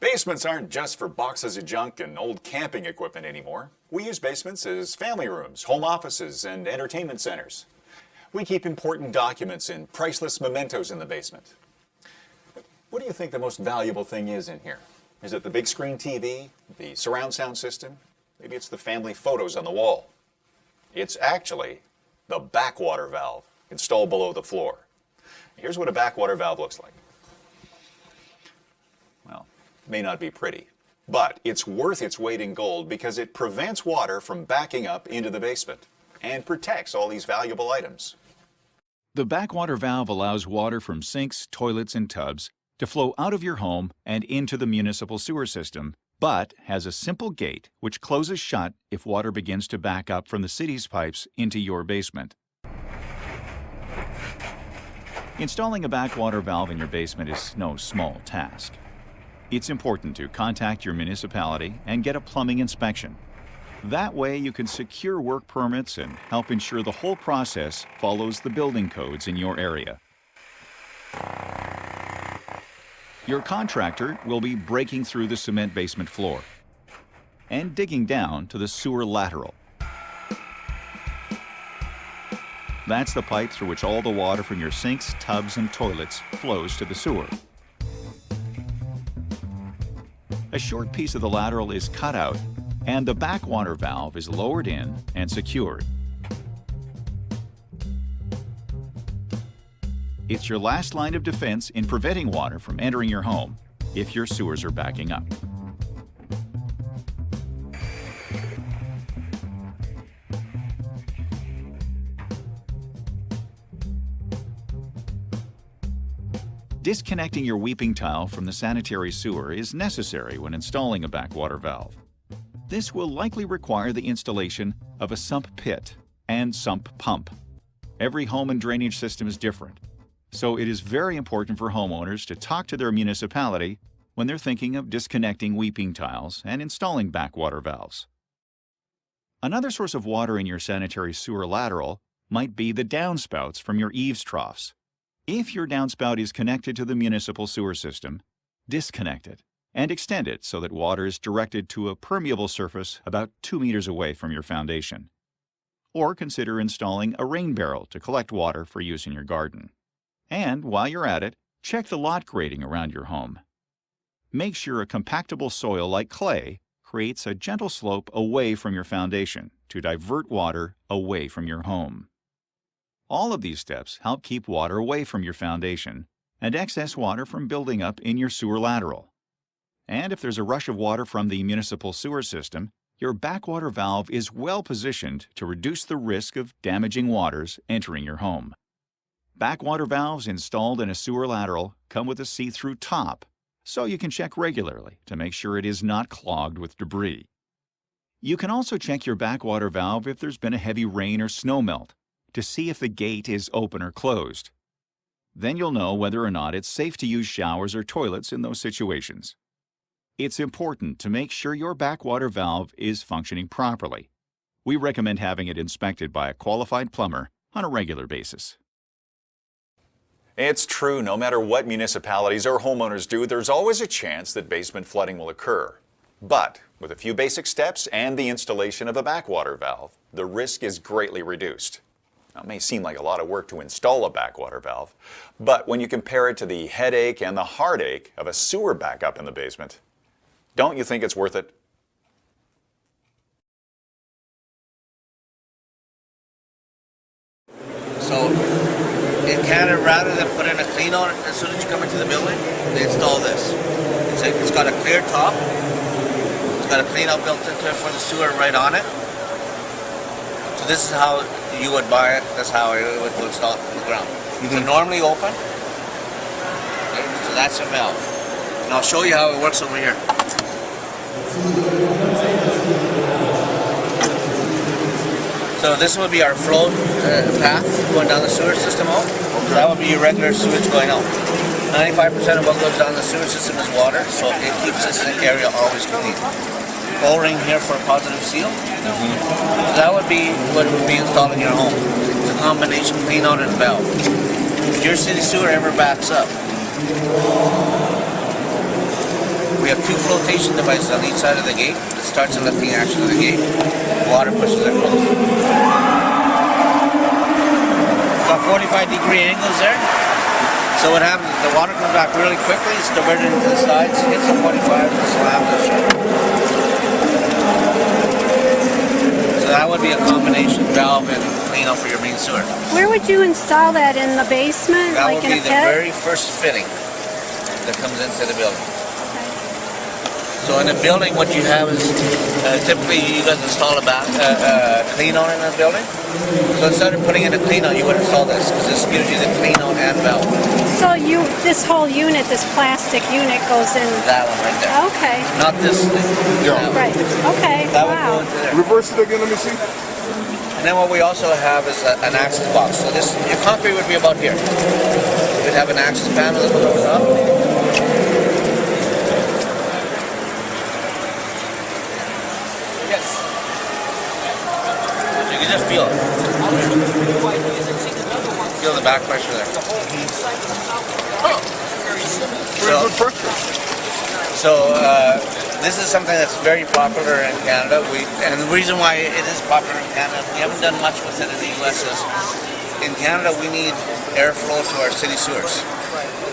Basements aren't just for boxes of junk and old camping equipment anymore. We use basements as family rooms, home offices, and entertainment centers. We keep important documents and priceless mementos in the basement. What do you think the most valuable thing is in here? Is it the big screen TV, the surround sound system? Maybe it's the family photos on the wall. It's actually the BackWater valve installed below the floor. Here's what a BackWater valve looks like. Well, it may not be pretty, but it's worth its weight in gold because it prevents water from backing up into the basement and protects all these valuable items. The BackWater valve allows water from sinks, toilets, and tubs to flow out of your home and into the municipal sewer system, but has a simple gate which closes shut if water begins to back up from the city's pipes into your basement. Installing a BackWater valve in your basement is no small task. It's important to contact your municipality and get a plumbing inspection. That way you can secure work permits and help ensure the whole process follows the building codes in your area. Your contractor will be breaking through the cement basement floor and digging down to the sewer lateral. That's the pipe through which all the water from your sinks, tubs, and toilets flows to the sewer. A short piece of the lateral is cut out, and the BackWater valve is lowered in and secured. It's your last line of defense in preventing water from entering your home if your sewers are backing up. Disconnecting your weeping tile from the sanitary sewer is necessary when installing a BackWater valve. This will likely require the installation of a sump pit and sump pump. Every home and drainage system is different, so it is very important for homeowners to talk to their municipality when they're thinking of disconnecting weeping tiles and installing BackWater valves. Another source of water in your sanitary sewer lateral might be the downspouts from your eaves troughs. If your downspout is connected to the municipal sewer system, disconnect it and extend it so that water is directed to a permeable surface about 2 meters away from your foundation. Or consider installing a rain barrel to collect water for use in your garden. And while you're at it, check the lot grading around your home. Make sure a compactable soil like clay creates a gentle slope away from your foundation to divert water away from your home. All of these steps help keep water away from your foundation and excess water from building up in your sewer lateral. And if there's a rush of water from the municipal sewer system, your BackWater valve is well positioned to reduce the risk of damaging waters entering your home. BackWater valves installed in a sewer lateral come with a see-through top, so you can check regularly to make sure it is not clogged with debris. You can also check your BackWater valve if there's been a heavy rain or snowmelt to see if the gate is open or closed. Then you'll know whether or not it's safe to use showers or toilets in those situations. It's important to make sure your BackWater valve is functioning properly. We recommend having it inspected by a qualified plumber on a regular basis. It's true, no matter what municipalities or homeowners do, there's always a chance that basement flooding will occur. But with a few basic steps and the installation of a BackWater valve, the risk is greatly reduced. Now, it may seem like a lot of work to install a BackWater valve, but when you compare it to the headache and the heartache of a sewer backup in the basement, don't you think it's worth it? So in Canada, rather than put in a clean on it as soon as you come into the building, they install this. It's got a clear top. It's got a clean out built into it for the sewer right on it. So this is how you would buy it. That's how it would go installed on the ground. So normally open. Okay, so that's your valve. And I'll show you how it works over here. So this would be our flow path going down the sewer system out. So that would be your regular sewage going out. 95% of what goes down the sewer system is water, so it keeps this area always clean. O-ring here for a positive seal. That would be what would be installed in your home. It's a combination clean out and valve. If your city sewer ever backs up, we have 2 flotation devices on each side of the gate. It starts the lifting action of the gate. Water pushes it closed. About 45-degree angles there. So what happens is the water comes back really quickly, it's diverted into the sides, hits the 45, and slams it shut. So that would be a combination valve and clean out for your main sewer. Where would you install that? In the basement? That like would in be a the pit? very first fitting that comes into the building. So in a building, what you have is typically you guys install a clean out in a building. So instead of putting in a clean out, you would install this because this gives you the clean out and valve. So this whole unit, this plastic unit goes in. That one right there. Okay. Not this thing. Yeah. Right. Okay. That would Wow. go into there. Reverse it again, let me see. And then what we also have is an access box. So this, your concrete would be about here. You'd have an access panel that goes up. You can just feel it. Feel the back pressure there. Pretty good pressure. So this is something that's very popular in Canada. And the reason why it is popular in Canada, we haven't done much with it in the U.S. is in Canada we need airflow to our city sewers.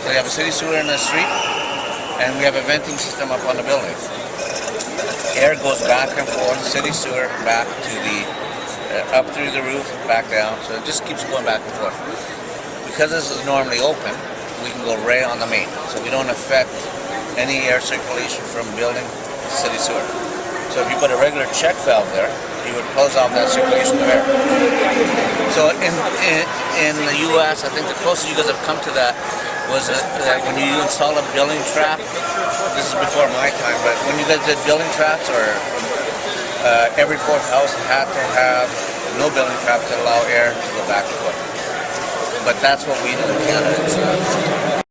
So we have a city sewer in the street, and we have a venting system up on the building. Air goes back and forth, city sewer back to the up through the roof, back down. So it just keeps going back and forth. Because this is normally open, we can go right on the main, so we don't affect any air circulation from building to city sewer. So if you put a regular check valve there, you would close off that circulation of air. So in the U.S., I think the closest you guys have come to that was that when you install a building trap. This is before my time, but when you guys did building traps, or every 4th house had to have no building trap to allow air to go back and forth. But that's what we do in Canada.